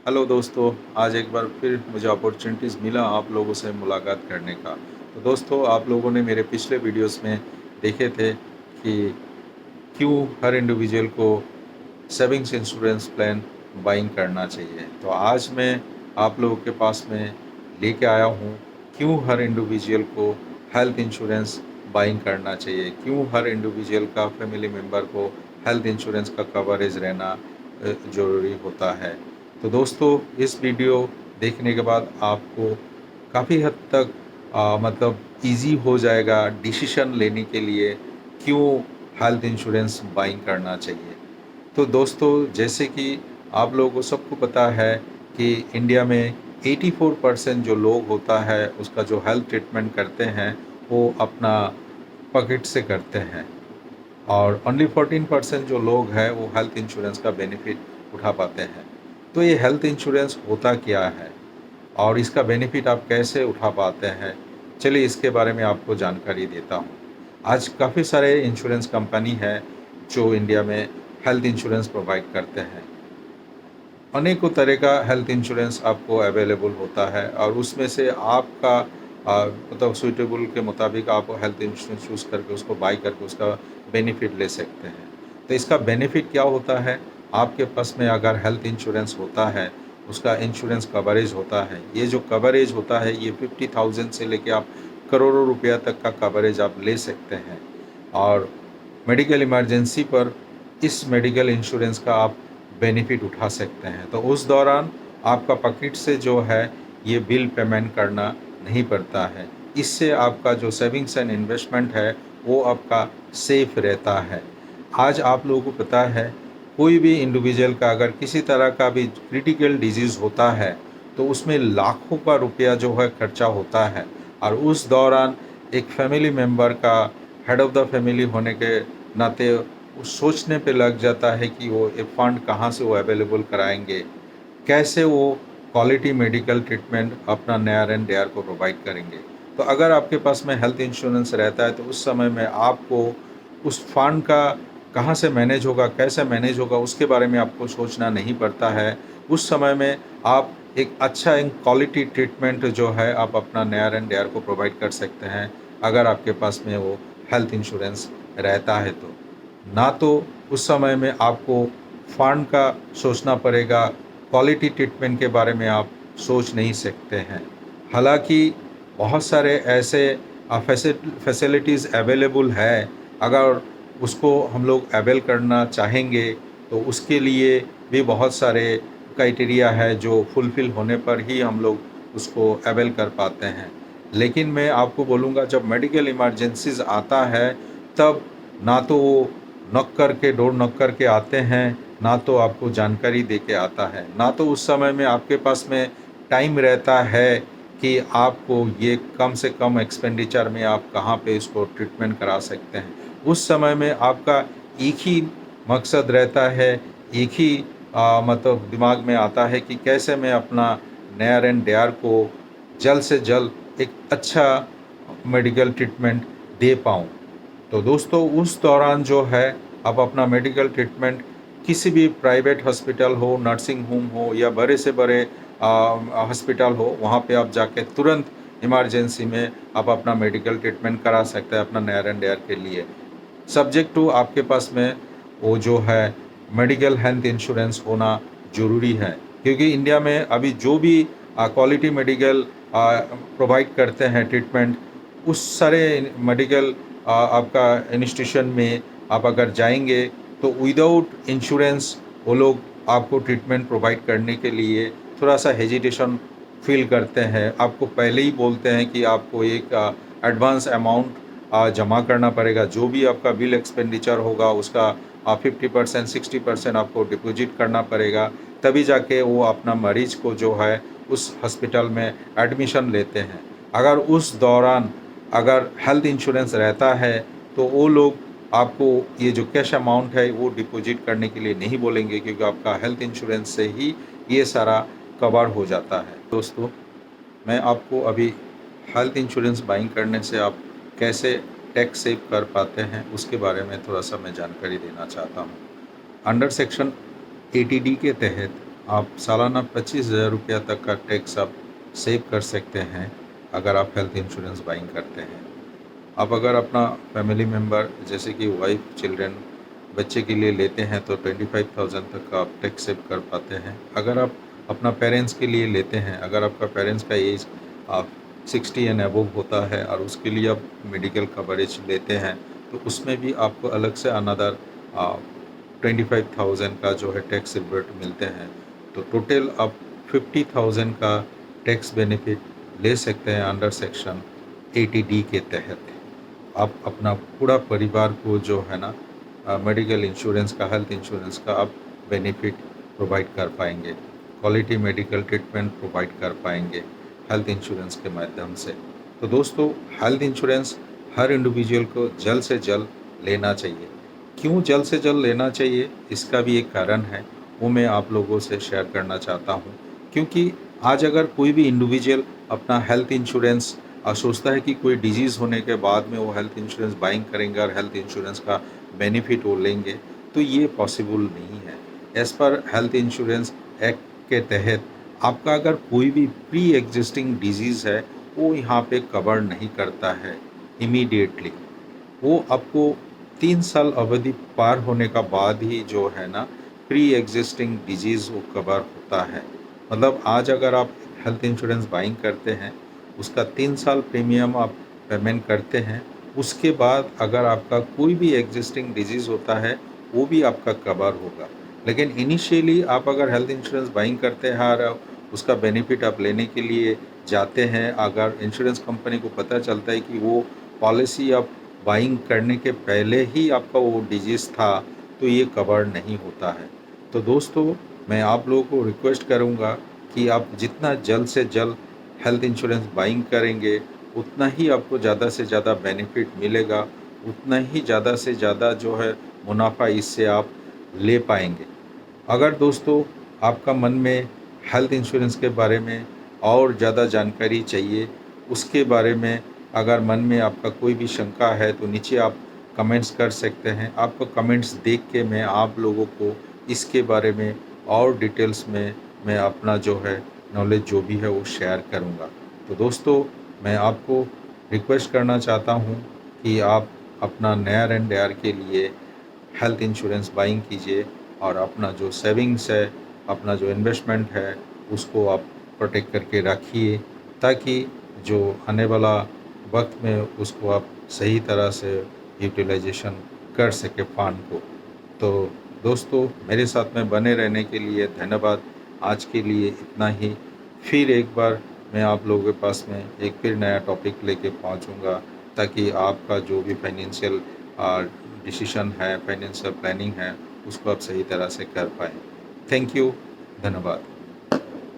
Hello दोस्तों, आज एक बार फिर मुझे अपॉर्चुनिटीज़ मिला आप लोगों से मुलाकात करने का। तो दोस्तों, आप लोगों ने मेरे पिछले वीडियोस में देखे थे कि क्यों हर इंडिविजुअल को सेविंग्स इंश्योरेंस प्लान बाइंग करना चाहिए। तो आज मैं आप लोगों के पास में लेके आया हूँ, क्यों हर इंडिविजुअल को हेल्थ इंश्योरेंस बाइंग करना चाहिए, क्यों हर इंडिविजुअल का फैमिली मेम्बर को हेल्थ इंश्योरेंस का कवरेज रहना ज़रूरी होता है। तो दोस्तों, इस वीडियो देखने के बाद आपको काफ़ी हद तक मतलब ईज़ी हो जाएगा डिसीजन लेने के लिए, क्यों हेल्थ इंश्योरेंस बाइंग करना चाहिए। तो दोस्तों, जैसे कि आप लोगों को सबको पता है कि इंडिया में 84% जो लोग होता है उसका जो हेल्थ ट्रीटमेंट करते हैं वो अपना पॉकेट से करते हैं, और ओनली 14% जो लोग हैं वो हेल्थ इंश्योरेंस का बेनिफिट उठा पाते हैं। तो ये हेल्थ इंश्योरेंस होता क्या है और इसका बेनिफिट आप कैसे उठा पाते हैं, चलिए इसके बारे में आपको जानकारी देता हूँ। आज काफ़ी सारे इंश्योरेंस कंपनी है जो इंडिया में हेल्थ इंश्योरेंस प्रोवाइड करते हैं। अनेकों तरह का हेल्थ इंश्योरेंस आपको अवेलेबल होता है और उसमें से आपका मतलब सूटेबल के मुताबिक आप हेल्थ इंश्योरेंस चूज़ करके उसको बाई करके उसका बेनिफिट ले सकते हैं। तो इसका बेनिफिट क्या होता है, आपके पास में अगर हेल्थ इंश्योरेंस होता है, उसका इंश्योरेंस कवरेज होता है। ये जो कवरेज होता है ये 50,000 से लेके आप करोड़ों रुपया तक का कवरेज आप ले सकते हैं। और मेडिकल इमरजेंसी पर इस मेडिकल इंश्योरेंस का आप बेनिफिट उठा सकते हैं। तो उस दौरान आपका पॉकेट से जो है ये बिल पेमेंट करना नहीं पड़ता है। इससे आपका जो सेविंग्स एंड इन्वेस्टमेंट है वो आपका सेफ रहता है। आज आप लोगों को पता है, कोई भी इंडिविजुअल का अगर किसी तरह का भी क्रिटिकल डिजीज़ होता है तो उसमें लाखों का रुपया जो है खर्चा होता है, और उस दौरान एक फैमिली मेम्बर का हेड ऑफ़ द फैमिली होने के नाते वो सोचने पे लग जाता है कि वो ये फ़ंड कहाँ से वो अवेलेबल कराएंगे, कैसे वो क्वालिटी मेडिकल ट्रीटमेंट अपना नियर एंड डियर को प्रोवाइड करेंगे। तो अगर आपके पास में हेल्थ इंश्योरेंस रहता है तो उस समय में आपको उस फंड का कहाँ से मैनेज होगा, कैसे मैनेज होगा, उसके बारे में आपको सोचना नहीं पड़ता है। उस समय में आप एक अच्छा एक क्वालिटी ट्रीटमेंट जो है आप अपना नियर एंड डियर को प्रोवाइड कर सकते हैं, अगर आपके पास में वो हेल्थ इंश्योरेंस रहता है तो। ना तो उस समय में आपको फंड का सोचना पड़ेगा, क्वालिटी ट्रीटमेंट के बारे में आप सोच नहीं सकते हैं। हालाँकि बहुत सारे ऐसे फैसिलिटीज़ अवेलेबल है, अगर उसको हम लोग अवेल करना चाहेंगे तो उसके लिए भी बहुत सारे क्राइटेरिया है जो फुलफ़िल होने पर ही हम लोग उसको अवेल कर पाते हैं। लेकिन मैं आपको बोलूँगा, जब मेडिकल इमरजेंसीज़ आता है तब ना तो वो नॉक करके डोर नॉक करके आते हैं, ना तो आपको जानकारी दे के आता है, ना तो उस समय में आपके पास में टाइम रहता है कि आपको ये कम से कम एक्सपेंडिचर में आप कहाँ पे इसको ट्रीटमेंट करा सकते हैं। उस समय में आपका एक ही मकसद रहता है, एक ही मतलब दिमाग में आता है कि कैसे मैं अपना नियर एंड डियर को जल्द से जल्द एक अच्छा मेडिकल ट्रीटमेंट दे पाऊँ। तो दोस्तों, उस दौरान जो है आप अपना मेडिकल ट्रीटमेंट किसी भी प्राइवेट हॉस्पिटल हो, नर्सिंग होम हो या बड़े से बड़े हॉस्पिटल हो, वहाँ पे आप जाके तुरंत इमरजेंसी में आप अपना मेडिकल ट्रीटमेंट करा सकते हैं अपना नियर एंड डियर के लिए। सब्जेक्ट टू आपके पास में वो जो है मेडिकल हेल्थ इंश्योरेंस होना ज़रूरी है, क्योंकि इंडिया में अभी जो भी क्वालिटी मेडिकल प्रोवाइड करते हैं ट्रीटमेंट, उस सारे मेडिकल आपका इंस्टीट्यूशन में आप अगर जाएंगे तो विदाउट इंश्योरेंस वो लोग आपको ट्रीटमेंट प्रोवाइड करने के लिए थोड़ा सा हेजिटेशन फील करते हैं। आपको पहले ही बोलते हैं कि आपको एक एडवांस अमाउंट जमा करना पड़ेगा, जो भी आपका बिल एक्सपेंडिचर होगा उसका 50% 60% आपको डिपॉजिट करना पड़ेगा, तभी जाके वो अपना मरीज़ को जो है उस हॉस्पिटल में एडमिशन लेते हैं। अगर उस दौरान अगर हेल्थ इंश्योरेंस रहता है तो वो लोग आपको ये जो कैश अमाउंट है वो डिपॉजिट करने के लिए नहीं बोलेंगे, क्योंकि आपका हेल्थ इंश्योरेंस से ही ये सारा कवर हो जाता है। दोस्तों, मैं आपको अभी हेल्थ इंश्योरेंस बाइंग करने से आप कैसे टैक्स सेव कर पाते हैं उसके बारे में थोड़ा सा मैं जानकारी देना चाहता हूँ। अंडर सेक्शन 80D के तहत आप सालाना 25,000 रुपया तक का टैक्स आप सेव कर सकते हैं अगर आप हेल्थ इंश्योरेंस बाइंग करते हैं। आप अगर अपना फैमिली मेम्बर जैसे कि वाइफ, चिल्ड्रन, बच्चे के लिए लेते हैं तो 25,000 तक का आप टैक्स सेव कर पाते हैं। अगर आप अपना पेरेंट्स के लिए लेते हैं, अगर आपका पेरेंट्स का एज आप 60 एंड अबव होता है और उसके लिए आप मेडिकल कवरेज लेते हैं तो उसमें भी आपको अलग से अनदर 25,000 का जो है टैक्स रिबेट मिलते हैं। तो टोटल आप 50,000 का टैक्स बेनिफिट ले सकते हैं अंडर सेक्शन 80D के तहत। आप अपना पूरा परिवार को जो है ना मेडिकल इंश्योरेंस का, हेल्थ इंश्योरेंस का आप बेनिफिट प्रोवाइड कर पाएंगे, क्वालिटी मेडिकल ट्रीटमेंट प्रोवाइड कर पाएंगे हेल्थ इंश्योरेंस के माध्यम से। तो दोस्तों, हेल्थ इंश्योरेंस हर इंडिविजुअल को जल्द से जल्द लेना चाहिए। क्यों जल्द से जल्द लेना चाहिए, इसका भी एक कारण है, वो मैं आप लोगों से शेयर करना चाहता हूँ। क्योंकि आज अगर कोई भी इंडिविजुअल अपना हेल्थ इंश्योरेंस सोचता है कि कोई डिजीज़ होने के बाद में वो हेल्थ इंश्योरेंस बाइंग करेंगे और हेल्थ इंश्योरेंस का बेनिफिट वो लेंगे, तो ये पॉसिबल नहीं है। As per health insurance act के तहत आपका अगर कोई भी प्री एग्जिस्टिंग डिजीज़ है वो यहाँ पे कवर नहीं करता है इमीडिएटली। वो आपको 3 साल अवधि पार होने का बाद ही जो है ना प्री एग्जिस्टिंग डिजीज़ वो कवर होता है। मतलब आज अगर आप हेल्थ इंश्योरेंस बाइंग करते हैं, उसका 3 साल प्रीमियम आप पेमेंट करते हैं, उसके बाद अगर आपका कोई भी एग्जिस्टिंग डिजीज़ होता है वो भी आपका कवर होगा। लेकिन इनिशियली आप अगर हेल्थ इंश्योरेंस बाइंग करते हैं और उसका बेनिफिट आप लेने के लिए जाते हैं, अगर इंश्योरेंस कंपनी को पता चलता है कि वो पॉलिसी आप बाइंग करने के पहले ही आपका वो डिजीज़ था, तो ये कवर नहीं होता है। तो दोस्तों, मैं आप लोगों को रिक्वेस्ट करूँगा कि आप जितना जल्द से जल्द हेल्थ इंश्योरेंस बाइंग करेंगे, उतना ही आपको ज़्यादा से ज़्यादा बेनिफिट मिलेगा, उतना ही ज़्यादा से ज़्यादा जो है मुनाफा इससे आप ले पाएंगे। अगर दोस्तों आपका मन में हेल्थ इंश्योरेंस के बारे में और ज़्यादा जानकारी चाहिए, उसके बारे में अगर मन में आपका कोई भी शंका है तो नीचे आप कमेंट्स कर सकते हैं। आपको कमेंट्स देख के मैं आप लोगों को इसके बारे में और डिटेल्स में मैं अपना जो है नॉलेज जो भी है वो शेयर करूँगा। तो दोस्तों, मैं आपको रिक्वेस्ट करना चाहता हूँ कि आप अपना नियर एंड डियर के लिए हेल्थ इंश्योरेंस बाइंग कीजिए और अपना जो सेविंग्स है, अपना जो इन्वेस्टमेंट है, उसको आप प्रोटेक्ट करके रखिए, ताकि जो आने वाला वक्त में उसको आप सही तरह से यूटिलाइजेशन कर सके फंड को। तो दोस्तों, मेरे साथ में बने रहने के लिए धन्यवाद। आज के लिए इतना ही। फिर एक बार मैं आप लोगों के पास में एक फिर नया टॉपिक लेके पहुंचूंगा, ताकि आपका जो भी फाइनेंशियल डिसीजन है, फाइनेंशियल प्लानिंग है, उसको आप सही तरह से कर पाएँ। थैंक यू, धन्यवाद।